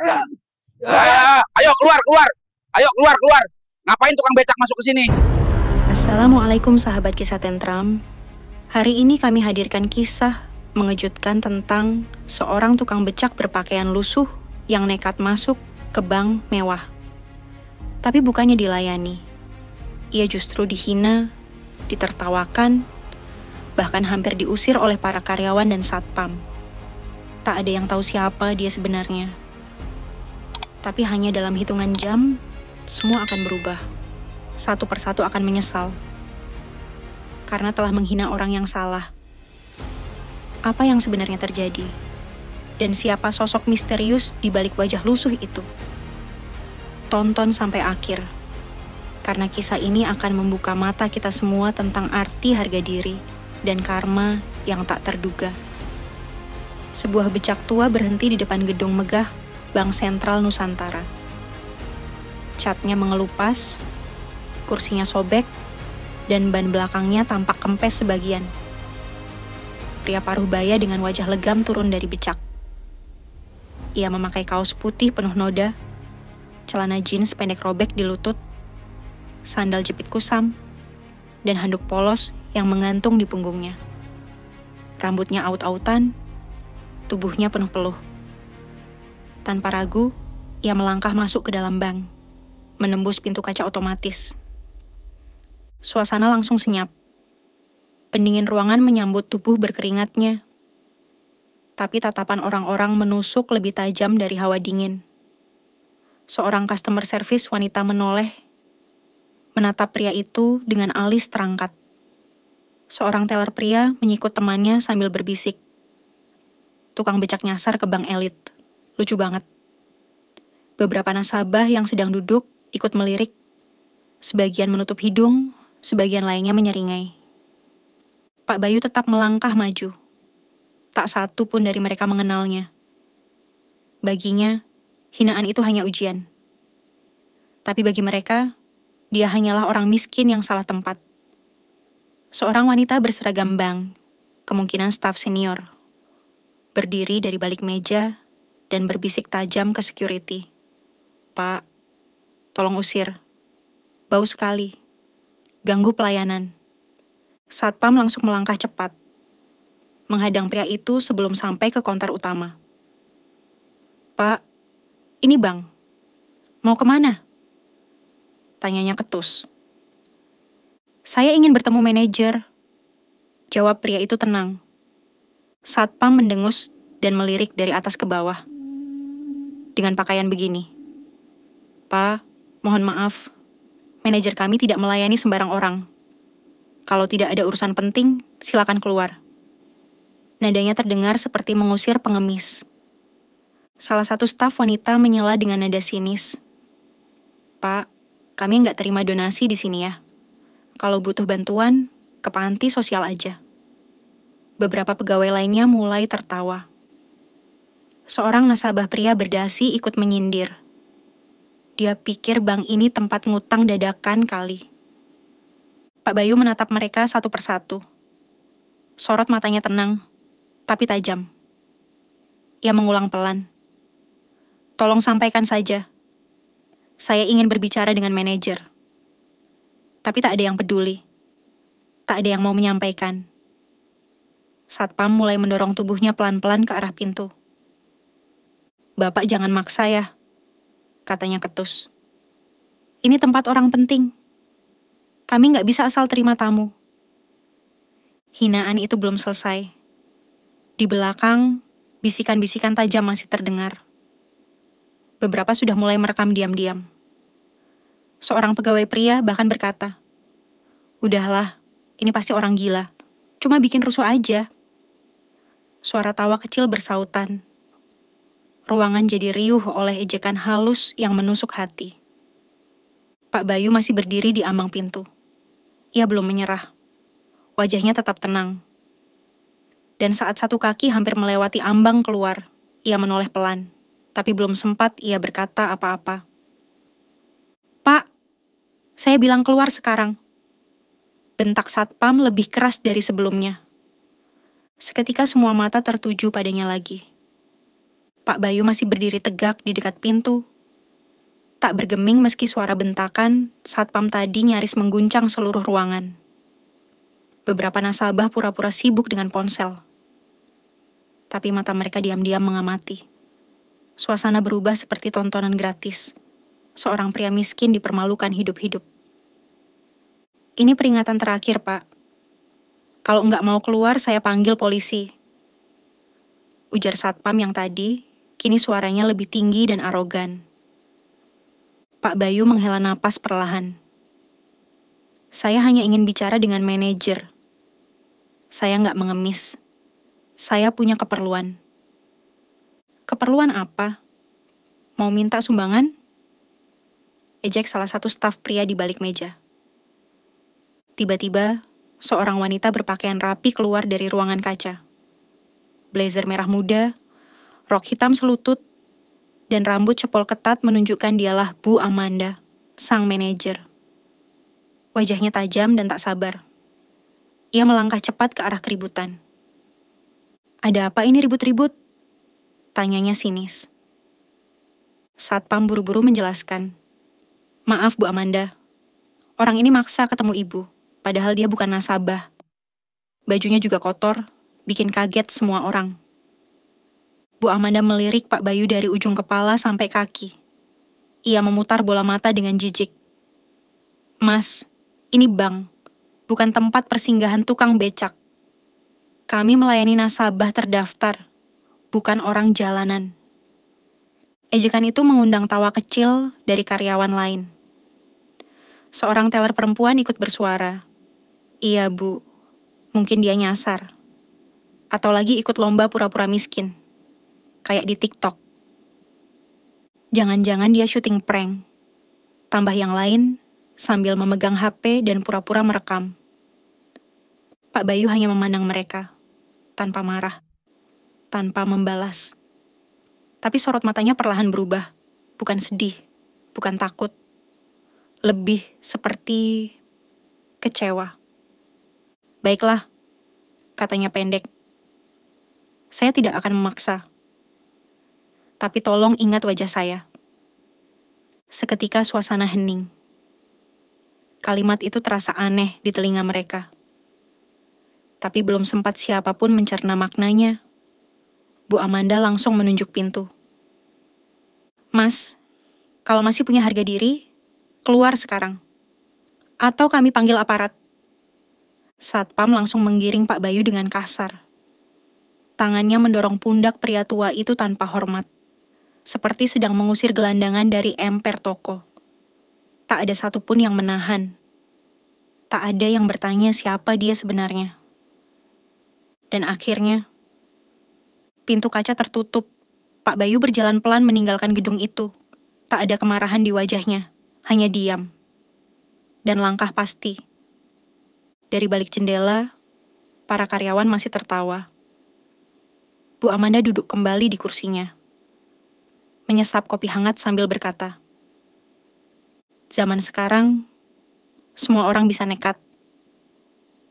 Ayo keluar, keluar. Ayo keluar, keluar. Ngapain tukang becak masuk ke sini? Assalamualaikum sahabat kisah tentram. Hari ini kami hadirkan kisah mengejutkan tentang seorang tukang becak berpakaian lusuh yang nekat masuk ke bank mewah. Tapi bukannya dilayani. Ia justru dihina, ditertawakan, bahkan hampir diusir oleh para karyawan dan satpam. Tak ada yang tahu siapa dia sebenarnya. Tapi hanya dalam hitungan jam, semua akan berubah. Satu persatu akan menyesal. Karena telah menghina orang yang salah. Apa yang sebenarnya terjadi? Dan siapa sosok misterius di balik wajah lusuh itu? Tonton sampai akhir. Karena kisah ini akan membuka mata kita semua tentang arti harga diri dan karma yang tak terduga. Sebuah becak tua berhenti di depan gedung megah Bank Sentral Nusantara. Catnya mengelupas, kursinya sobek, dan ban belakangnya tampak kempes sebagian. Pria paruh baya dengan wajah legam turun dari becak. Ia memakai kaos putih penuh noda, celana jeans pendek robek di lutut, sandal jepit kusam, dan handuk polos yang menggantung di punggungnya. Rambutnya aut-autan, tubuhnya penuh peluh. Tanpa ragu, ia melangkah masuk ke dalam bank, menembus pintu kaca otomatis. Suasana langsung senyap. Pendingin ruangan menyambut tubuh berkeringatnya. Tapi tatapan orang-orang menusuk lebih tajam dari hawa dingin. Seorang customer service wanita menoleh, menatap pria itu dengan alis terangkat. Seorang teller pria menyikut temannya sambil berbisik. Tukang becak nyasar ke bank elit. Lucu banget. Beberapa nasabah yang sedang duduk ikut melirik. Sebagian menutup hidung, sebagian lainnya menyeringai. Pak Bayu tetap melangkah maju. Tak satu pun dari mereka mengenalnya. Baginya, hinaan itu hanya ujian. Tapi bagi mereka, dia hanyalah orang miskin yang salah tempat. Seorang wanita berseragam bank, kemungkinan staf senior, berdiri dari balik meja dan berbisik tajam ke security. Pak, tolong usir. Bau sekali. Ganggu pelayanan. Satpam langsung melangkah cepat, menghadang pria itu sebelum sampai ke konter utama. Pak, ini bang. Mau kemana? Tanyanya ketus. Saya ingin bertemu manajer. Jawab pria itu tenang. Satpam mendengus dan melirik dari atas ke bawah. Dengan pakaian begini. Pak, mohon maaf. Manajer kami tidak melayani sembarang orang. Kalau tidak ada urusan penting, silakan keluar. Nadanya terdengar seperti mengusir pengemis. Salah satu staf wanita menyela dengan nada sinis. Pak, kami nggak terima donasi di sini ya. Kalau butuh bantuan, ke panti sosial aja. Beberapa pegawai lainnya mulai tertawa. Seorang nasabah pria berdasi ikut menyindir. Dia pikir bank ini tempat ngutang dadakan kali. Pak Bayu menatap mereka satu persatu. Sorot matanya tenang, tapi tajam. Ia mengulang pelan. Tolong sampaikan saja. Saya ingin berbicara dengan manajer. Tapi tak ada yang peduli. Tak ada yang mau menyampaikan. Satpam mulai mendorong tubuhnya pelan-pelan ke arah pintu. Bapak jangan maksa ya, katanya ketus. Ini tempat orang penting. Kami nggak bisa asal terima tamu. Hinaan itu belum selesai. Di belakang, bisikan-bisikan tajam masih terdengar. Beberapa sudah mulai merekam diam-diam. Seorang pegawai pria bahkan berkata, udahlah, ini pasti orang gila. Cuma bikin rusuh aja. Suara tawa kecil bersautan. Ruangan jadi riuh oleh ejekan halus yang menusuk hati. Pak Bayu masih berdiri di ambang pintu. Ia belum menyerah. Wajahnya tetap tenang. Dan saat satu kaki hampir melewati ambang keluar, ia menoleh pelan. Tapi belum sempat ia berkata apa-apa. Pak, saya bilang keluar sekarang. Bentak satpam lebih keras dari sebelumnya. Seketika semua mata tertuju padanya lagi. Pak Bayu masih berdiri tegak di dekat pintu. Tak bergeming meski suara bentakan, satpam tadi nyaris mengguncang seluruh ruangan. Beberapa nasabah pura-pura sibuk dengan ponsel. Tapi mata mereka diam-diam mengamati. Suasana berubah seperti tontonan gratis. Seorang pria miskin dipermalukan hidup-hidup. Ini peringatan terakhir, Pak. Kalau nggak mau keluar, saya panggil polisi. Ujar satpam yang tadi, kini suaranya lebih tinggi dan arogan. Pak Bayu menghela napas perlahan. Saya hanya ingin bicara dengan manajer. Saya nggak mengemis. Saya punya keperluan. Keperluan apa? Mau minta sumbangan? Ejek salah satu staf pria di balik meja. Tiba-tiba, seorang wanita berpakaian rapi keluar dari ruangan kaca. Blazer merah muda, rok hitam selutut, dan rambut cepol ketat menunjukkan dialah Bu Amanda, sang manajer. Wajahnya tajam dan tak sabar. Ia melangkah cepat ke arah keributan. Ada apa ini ribut-ribut? Tanyanya sinis. Satpam buru-buru menjelaskan. Maaf Bu Amanda, orang ini maksa ketemu ibu, padahal dia bukan nasabah. Bajunya juga kotor, bikin kaget semua orang. Bu Amanda melirik Pak Bayu dari ujung kepala sampai kaki. Ia memutar bola mata dengan jijik. Mas, ini bank, bukan tempat persinggahan tukang becak. Kami melayani nasabah terdaftar, bukan orang jalanan. Ejekan itu mengundang tawa kecil dari karyawan lain. Seorang teller perempuan ikut bersuara. Iya Bu, mungkin dia nyasar. Atau lagi ikut lomba pura-pura miskin. Kayak di TikTok. Jangan-jangan dia syuting prank. Tambah yang lain, sambil memegang HP dan pura-pura merekam. Pak Bayu hanya memandang mereka, tanpa marah, tanpa membalas. Tapi sorot matanya perlahan berubah, bukan sedih, bukan takut. Lebih seperti kecewa. Baiklah, katanya pendek. Saya tidak akan memaksa. Tapi tolong ingat wajah saya. Seketika suasana hening. Kalimat itu terasa aneh di telinga mereka. Tapi belum sempat siapapun mencerna maknanya. Bu Amanda langsung menunjuk pintu. Mas, kalau masih punya harga diri, keluar sekarang. Atau kami panggil aparat. Satpam langsung menggiring Pak Bayu dengan kasar. Tangannya mendorong pundak pria tua itu tanpa hormat. Seperti sedang mengusir gelandangan dari emper toko. Tak ada satupun yang menahan. Tak ada yang bertanya siapa dia sebenarnya. Dan akhirnya, pintu kaca tertutup. Pak Bayu berjalan pelan meninggalkan gedung itu. Tak ada kemarahan di wajahnya, hanya diam. Dan langkah pasti. Dari balik jendela, para karyawan masih tertawa. Bu Amanda duduk kembali di kursinya. Menyesap kopi hangat sambil berkata, zaman sekarang, semua orang bisa nekat.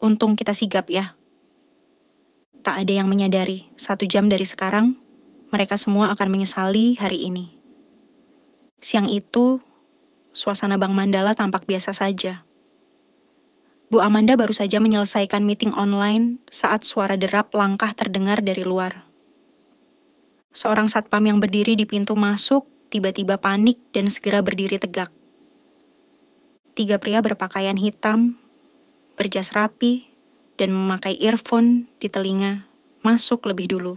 Untung kita sigap ya. Tak ada yang menyadari, 1 jam dari sekarang, mereka semua akan menyesali hari ini. Siang itu, suasana Bank Mandala tampak biasa saja. Bu Amanda baru saja menyelesaikan meeting online saat suara derap langkah terdengar dari luar. Seorang satpam yang berdiri di pintu masuk tiba-tiba panik dan segera berdiri tegak. 3 pria berpakaian hitam, berjas rapi, dan memakai earphone di telinga masuk lebih dulu.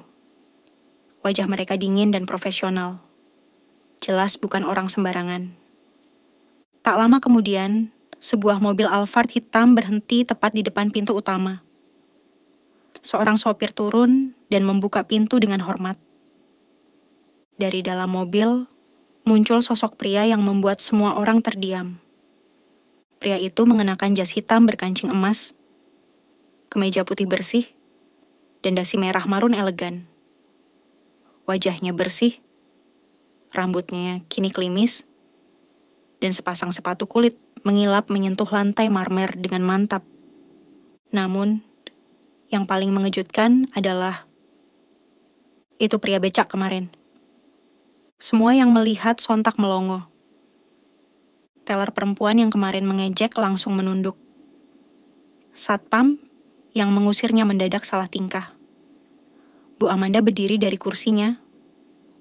Wajah mereka dingin dan profesional. Jelas bukan orang sembarangan. Tak lama kemudian, sebuah mobil Alphard hitam berhenti tepat di depan pintu utama. Seorang sopir turun dan membuka pintu dengan hormat. Dari dalam mobil, muncul sosok pria yang membuat semua orang terdiam. Pria itu mengenakan jas hitam berkancing emas, kemeja putih bersih, dan dasi merah marun elegan. Wajahnya bersih, rambutnya kini klimis, dan sepasang sepatu kulit mengilap menyentuh lantai marmer dengan mantap. Namun, yang paling mengejutkan adalah itu pria becak kemarin. Semua yang melihat sontak melongo. Teller perempuan yang kemarin mengejek langsung menunduk. Satpam yang mengusirnya mendadak salah tingkah. Bu Amanda berdiri dari kursinya,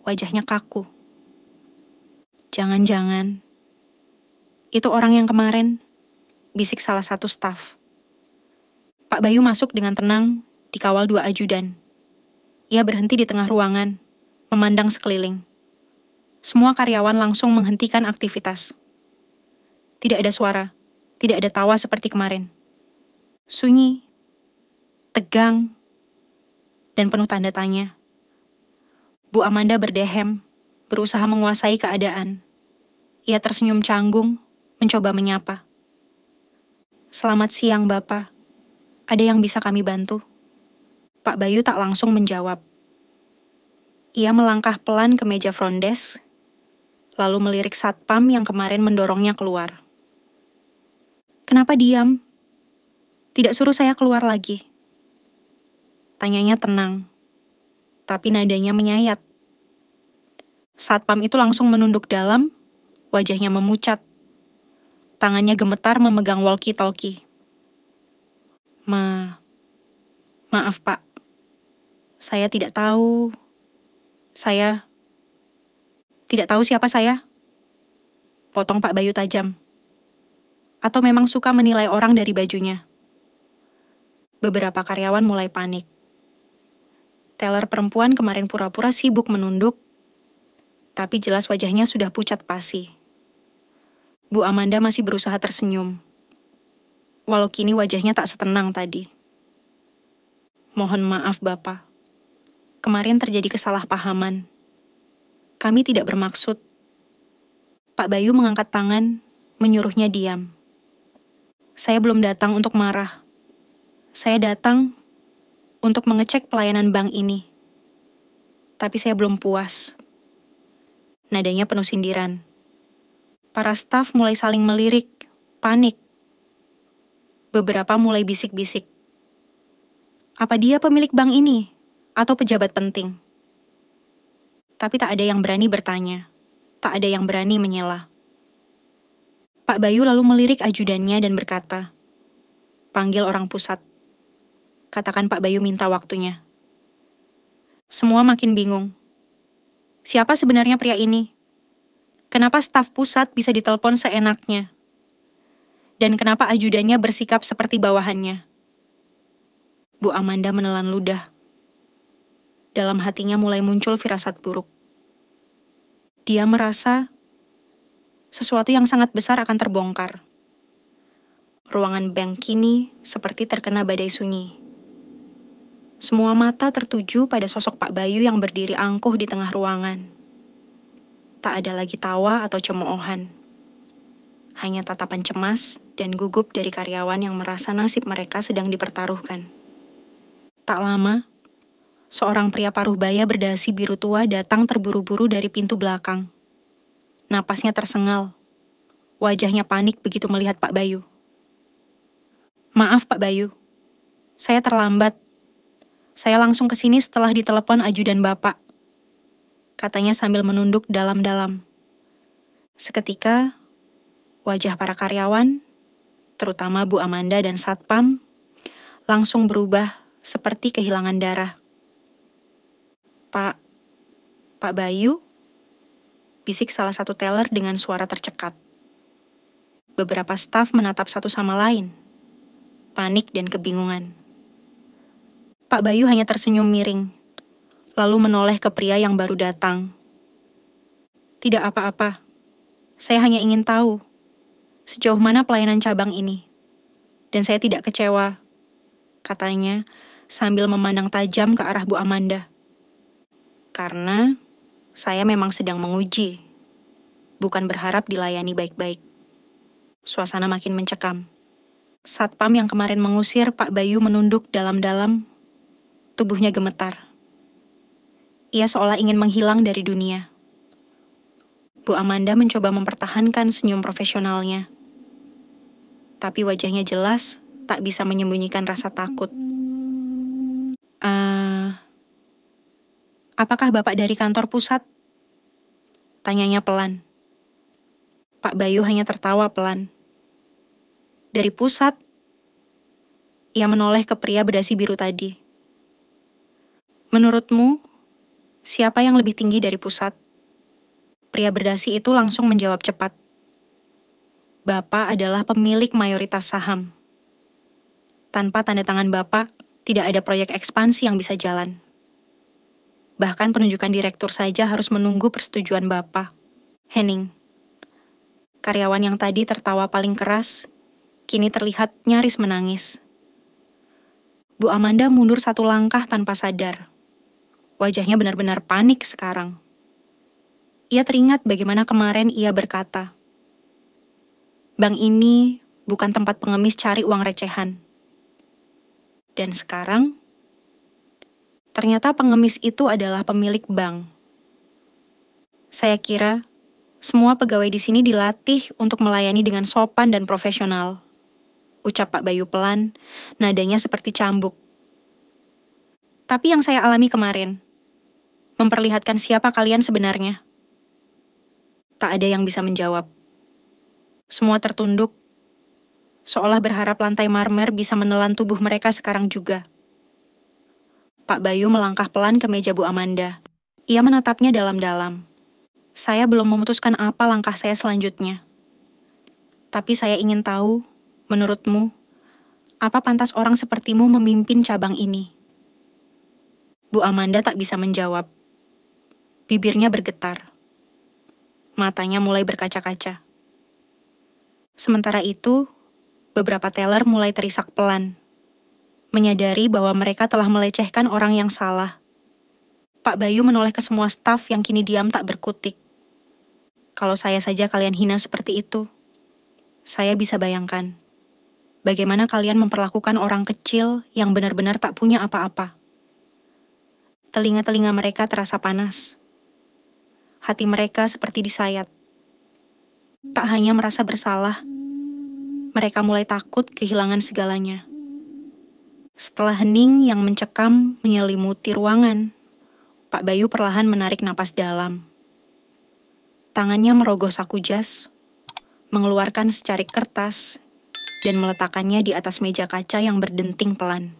wajahnya kaku. Jangan-jangan itu orang yang kemarin, bisik salah satu staf. Pak Bayu masuk dengan tenang, dikawal 2 ajudan. Ia berhenti di tengah ruangan, memandang sekeliling. Semua karyawan langsung menghentikan aktivitas. Tidak ada suara, tidak ada tawa seperti kemarin. Sunyi, tegang, dan penuh tanda tanya. Bu Amanda berdehem, berusaha menguasai keadaan. Ia tersenyum canggung, mencoba menyapa. Selamat siang, Bapak. Ada yang bisa kami bantu? Pak Bayu tak langsung menjawab. Ia melangkah pelan ke meja front desk, lalu melirik satpam yang kemarin mendorongnya keluar. Kenapa diam? Tidak suruh saya keluar lagi. Tanyanya tenang, tapi nadanya menyayat. Satpam itu langsung menunduk dalam, wajahnya memucat. Tangannya gemetar memegang walkie-talkie. Maaf Pak. Saya tidak tahu. Saya tidak tahu siapa saya. Potong Pak Bayu tajam. Atau memang suka menilai orang dari bajunya. Beberapa karyawan mulai panik. Teller perempuan kemarin pura-pura sibuk menunduk, tapi jelas wajahnya sudah pucat pasi. Bu Amanda masih berusaha tersenyum, walau kini wajahnya tak setenang tadi. Mohon maaf Bapak, kemarin terjadi kesalahpahaman. Kami tidak bermaksud. Pak Bayu mengangkat tangan, menyuruhnya diam. Saya belum datang untuk marah. Saya datang untuk mengecek pelayanan bank ini. Tapi saya belum puas. Nadanya penuh sindiran. Para staf mulai saling melirik, panik. Beberapa mulai bisik-bisik. Apa dia pemilik bank ini? Atau pejabat penting? Tapi tak ada yang berani bertanya. Tak ada yang berani menyela. Pak Bayu lalu melirik ajudannya dan berkata, "Panggil orang pusat." Katakan Pak Bayu minta waktunya. Semua makin bingung. Siapa sebenarnya pria ini? Kenapa staf pusat bisa ditelepon seenaknya? Dan kenapa ajudannya bersikap seperti bawahannya? Bu Amanda menelan ludah. Dalam hatinya mulai muncul firasat buruk. Dia merasa sesuatu yang sangat besar akan terbongkar. Ruangan bank kini seperti terkena badai sunyi. Semua mata tertuju pada sosok Pak Bayu yang berdiri angkuh di tengah ruangan. Tak ada lagi tawa atau cemoohan. Hanya tatapan cemas dan gugup dari karyawan yang merasa nasib mereka sedang dipertaruhkan. Tak lama, seorang pria paruh baya berdasi biru tua datang terburu-buru dari pintu belakang. Napasnya tersengal. Wajahnya panik begitu melihat Pak Bayu. Maaf Pak Bayu, saya terlambat. Saya langsung ke sini setelah ditelepon ajudan Bapak. Katanya sambil menunduk dalam-dalam. Seketika, wajah para karyawan, terutama Bu Amanda dan Satpam, langsung berubah seperti kehilangan darah. Pak Bayu? Bisik salah satu teller dengan suara tercekat. Beberapa staf menatap satu sama lain, panik dan kebingungan. Pak Bayu hanya tersenyum miring, lalu menoleh ke pria yang baru datang. Tidak apa-apa, saya hanya ingin tahu sejauh mana pelayanan cabang ini. Dan saya tidak kecewa, katanya sambil memandang tajam ke arah Bu Amanda. Karena saya memang sedang menguji, bukan berharap dilayani baik-baik. Suasana makin mencekam. Satpam yang kemarin mengusir Pak Bayu menunduk dalam-dalam. Tubuhnya gemetar. Ia seolah ingin menghilang dari dunia. Bu Amanda mencoba mempertahankan senyum profesionalnya. Tapi wajahnya jelas tak bisa menyembunyikan rasa takut. Apakah Bapak dari kantor pusat? Tanyanya pelan. Pak Bayu hanya tertawa pelan. Dari pusat, ia menoleh ke pria berdasi biru tadi. Menurutmu, siapa yang lebih tinggi dari pusat? Pria berdasi itu langsung menjawab cepat. Bapak adalah pemilik mayoritas saham. Tanpa tanda tangan Bapak, tidak ada proyek ekspansi yang bisa jalan. Bahkan penunjukan direktur saja harus menunggu persetujuan Bapak. Henning. Karyawan yang tadi tertawa paling keras, kini terlihat nyaris menangis. Bu Amanda mundur satu langkah tanpa sadar. Wajahnya benar-benar panik sekarang. Ia teringat bagaimana kemarin ia berkata, bank ini bukan tempat pengemis cari uang recehan. Dan sekarang, ternyata pengemis itu adalah pemilik bank. Saya kira, semua pegawai di sini dilatih untuk melayani dengan sopan dan profesional. Ucap Pak Bayu pelan, nadanya seperti cambuk. Tapi yang saya alami kemarin, memperlihatkan siapa kalian sebenarnya. Tak ada yang bisa menjawab. Semua tertunduk, seolah berharap lantai marmer bisa menelan tubuh mereka sekarang juga. Pak Bayu melangkah pelan ke meja Bu Amanda. Ia menatapnya dalam-dalam. Saya belum memutuskan apa langkah saya selanjutnya. Tapi saya ingin tahu, menurutmu, apa pantas orang sepertimu memimpin cabang ini? Bu Amanda tak bisa menjawab. Bibirnya bergetar. Matanya mulai berkaca-kaca. Sementara itu, beberapa teller mulai terisak pelan, menyadari bahwa mereka telah melecehkan orang yang salah. Pak Bayu menoleh ke semua staf yang kini diam tak berkutik. Kalau saya saja kalian hina seperti itu, saya bisa bayangkan bagaimana kalian memperlakukan orang kecil yang benar-benar tak punya apa-apa. Telinga-telinga mereka terasa panas. Hati mereka seperti disayat. Tak hanya merasa bersalah, mereka mulai takut kehilangan segalanya. Setelah hening yang mencekam menyelimuti ruangan, Pak Bayu perlahan menarik napas dalam. Tangannya merogoh saku jas, mengeluarkan secarik kertas, dan meletakkannya di atas meja kaca yang berdenting pelan.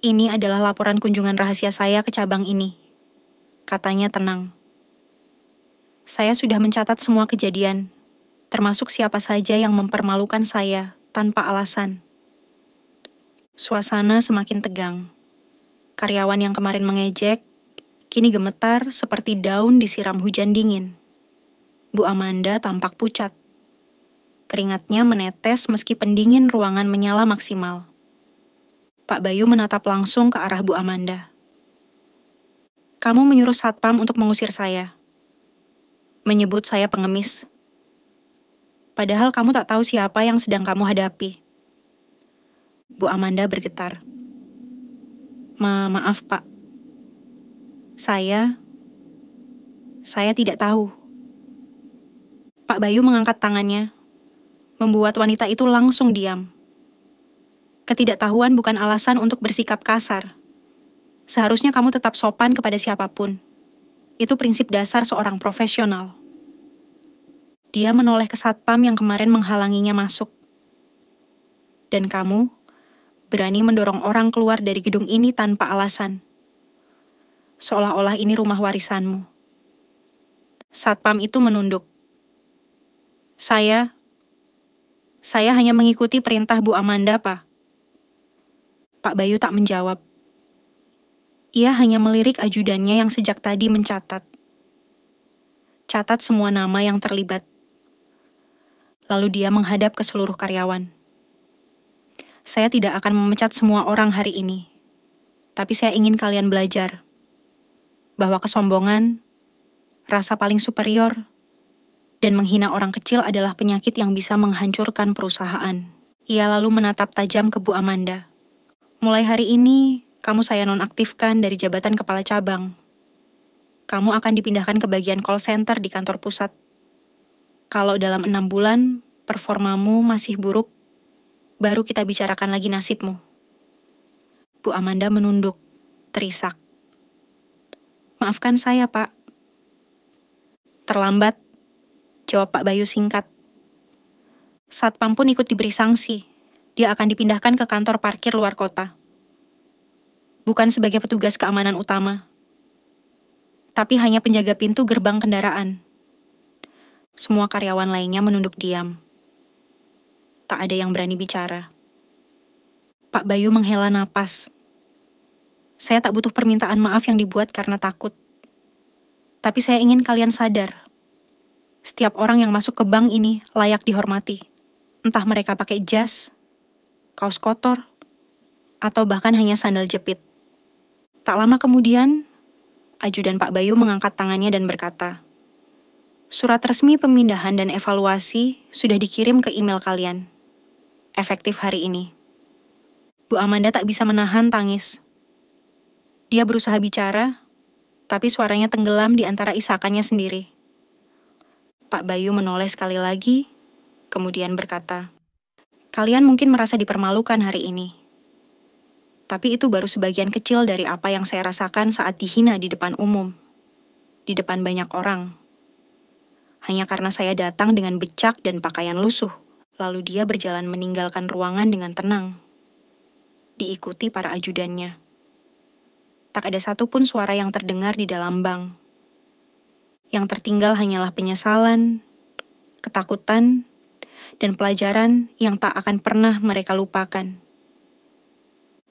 Ini adalah laporan kunjungan rahasia saya ke cabang ini. Katanya tenang. Saya sudah mencatat semua kejadian, termasuk siapa saja yang mempermalukan saya tanpa alasan. Suasana semakin tegang. Karyawan yang kemarin mengejek, kini gemetar seperti daun disiram hujan dingin. Bu Amanda tampak pucat. Keringatnya menetes meski pendingin ruangan menyala maksimal. Pak Bayu menatap langsung ke arah Bu Amanda. Kamu menyuruh satpam untuk mengusir saya. Menyebut saya pengemis. Padahal kamu tak tahu siapa yang sedang kamu hadapi. Bu Amanda bergetar. Maaf, Pak. Saya tidak tahu. Pak Bayu mengangkat tangannya, membuat wanita itu langsung diam. Ketidaktahuan bukan alasan untuk bersikap kasar. Seharusnya kamu tetap sopan kepada siapapun. Itu prinsip dasar seorang profesional. Dia menoleh ke satpam yang kemarin menghalanginya masuk. Dan kamu berani mendorong orang keluar dari gedung ini tanpa alasan. Seolah-olah ini rumah warisanmu. Satpam itu menunduk. Saya hanya mengikuti perintah Bu Amanda, Pak. Pak Bayu tak menjawab. Ia hanya melirik ajudannya yang sejak tadi mencatat. Catat semua nama yang terlibat. Lalu dia menghadap ke seluruh karyawan. Saya tidak akan memecat semua orang hari ini. Tapi saya ingin kalian belajar bahwa kesombongan, rasa paling superior, dan menghina orang kecil adalah penyakit yang bisa menghancurkan perusahaan. Ia lalu menatap tajam ke Bu Amanda. Mulai hari ini, kamu saya nonaktifkan dari jabatan kepala cabang. Kamu akan dipindahkan ke bagian call center di kantor pusat. Kalau dalam 6 bulan, performamu masih buruk, baru kita bicarakan lagi nasibmu. Bu Amanda menunduk, terisak. Maafkan saya, Pak. Terlambat, jawab Pak Bayu singkat. Satpam pun ikut diberi sanksi. Dia akan dipindahkan ke kantor parkir luar kota. Bukan sebagai petugas keamanan utama, tapi hanya penjaga pintu gerbang kendaraan. Semua karyawan lainnya menunduk diam. Tak ada yang berani bicara. Pak Bayu menghela napas. Saya tak butuh permintaan maaf yang dibuat karena takut. Tapi saya ingin kalian sadar. Setiap orang yang masuk ke bank ini layak dihormati. Entah mereka pakai jas, kaos kotor, atau bahkan hanya sandal jepit. Tak lama kemudian, ajudan Pak Bayu mengangkat tangannya dan berkata, "Surat resmi pemindahan dan evaluasi sudah dikirim ke email kalian. Efektif hari ini." Bu Amanda tak bisa menahan tangis. Dia berusaha bicara, tapi suaranya tenggelam di antara isakannya sendiri. Pak Bayu menoleh sekali lagi, kemudian berkata, "Kalian mungkin merasa dipermalukan hari ini. Tapi itu baru sebagian kecil dari apa yang saya rasakan saat dihina di depan umum, di depan banyak orang. Hanya karena saya datang dengan becak dan pakaian lusuh, lalu dia berjalan meninggalkan ruangan dengan tenang, diikuti para ajudannya. Tak ada satupun suara yang terdengar di dalam bank. Yang tertinggal hanyalah penyesalan, ketakutan, dan pelajaran yang tak akan pernah mereka lupakan.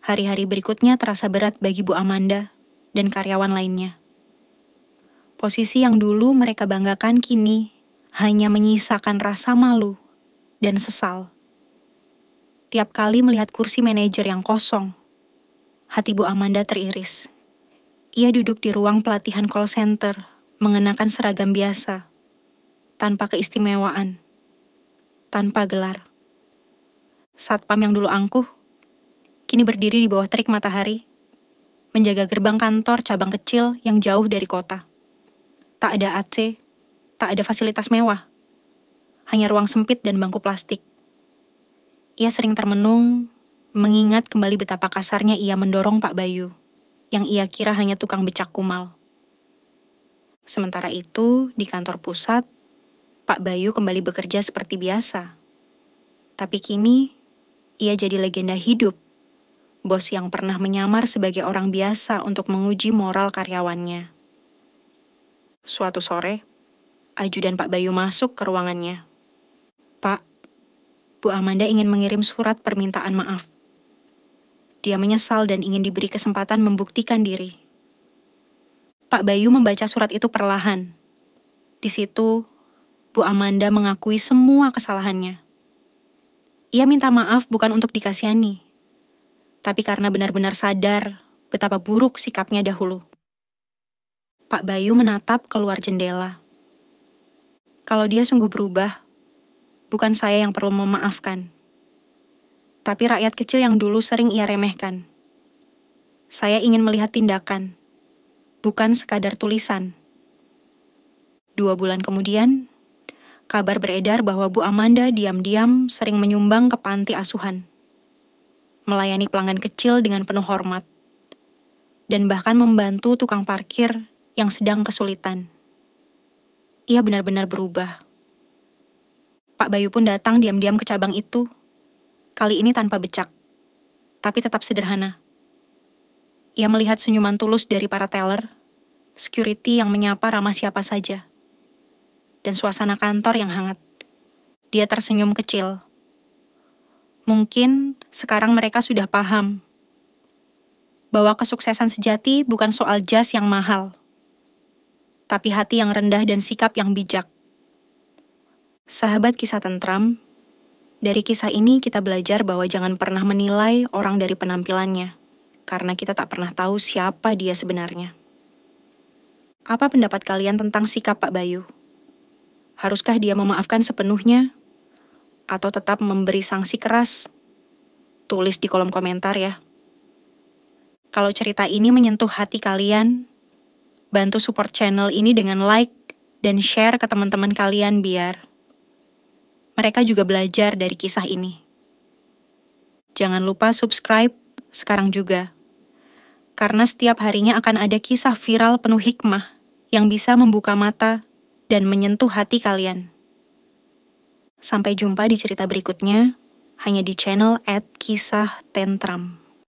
Hari-hari berikutnya terasa berat bagi Bu Amanda dan karyawan lainnya. Posisi yang dulu mereka banggakan kini hanya menyisakan rasa malu dan sesal. Tiap kali melihat kursi manajer yang kosong, hati Bu Amanda teriris. Ia duduk di ruang pelatihan call center, mengenakan seragam biasa, tanpa keistimewaan, tanpa gelar. Satpam yang dulu angkuh, kini berdiri di bawah terik matahari, menjaga gerbang kantor cabang kecil yang jauh dari kota. Tak ada AC, tak ada fasilitas mewah, hanya ruang sempit dan bangku plastik. Ia sering termenung, mengingat kembali betapa kasarnya ia mendorong Pak Bayu, yang ia kira hanya tukang becak kumal. Sementara itu, di kantor pusat, Pak Bayu kembali bekerja seperti biasa. Tapi kini, ia jadi legenda hidup, bos yang pernah menyamar sebagai orang biasa untuk menguji moral karyawannya. Suatu sore, ajudan Pak Bayu masuk ke ruangannya. "Pak, Bu Amanda ingin mengirim surat permintaan maaf. Dia menyesal dan ingin diberi kesempatan membuktikan diri." Pak Bayu membaca surat itu perlahan. Di situ, Bu Amanda mengakui semua kesalahannya. Ia minta maaf bukan untuk dikasihani, tapi karena benar-benar sadar betapa buruk sikapnya dahulu. Pak Bayu menatap keluar jendela. Kalau dia sungguh berubah, bukan saya yang perlu memaafkan, tapi rakyat kecil yang dulu sering ia remehkan. Saya ingin melihat tindakan, bukan sekadar tulisan. 2 bulan kemudian, kabar beredar bahwa Bu Amanda diam-diam sering menyumbang ke panti asuhan, melayani pelanggan kecil dengan penuh hormat, dan bahkan membantu tukang parkir yang sedang kesulitan. Ia benar-benar berubah. Pak Bayu pun datang diam-diam ke cabang itu, kali ini tanpa becak, tapi tetap sederhana. Ia melihat senyuman tulus dari para teller, security yang menyapa ramah siapa saja, dan suasana kantor yang hangat. Dia tersenyum kecil. Mungkin sekarang mereka sudah paham bahwa kesuksesan sejati bukan soal jas yang mahal, tapi hati yang rendah dan sikap yang bijak. Sahabat kisah tentram, dari kisah ini kita belajar bahwa jangan pernah menilai orang dari penampilannya, karena kita tak pernah tahu siapa dia sebenarnya. Apa pendapat kalian tentang sikap Pak Bayu? Haruskah dia memaafkan sepenuhnya? Atau tetap memberi sanksi keras? Tulis di kolom komentar ya. Kalau cerita ini menyentuh hati kalian, bantu support channel ini dengan like dan share ke teman-teman kalian biar mereka juga belajar dari kisah ini. Jangan lupa subscribe sekarang juga, karena setiap harinya akan ada kisah viral penuh hikmah yang bisa membuka mata dan menyentuh hati kalian. Sampai jumpa di cerita berikutnya, hanya di channel @kisah_tentram.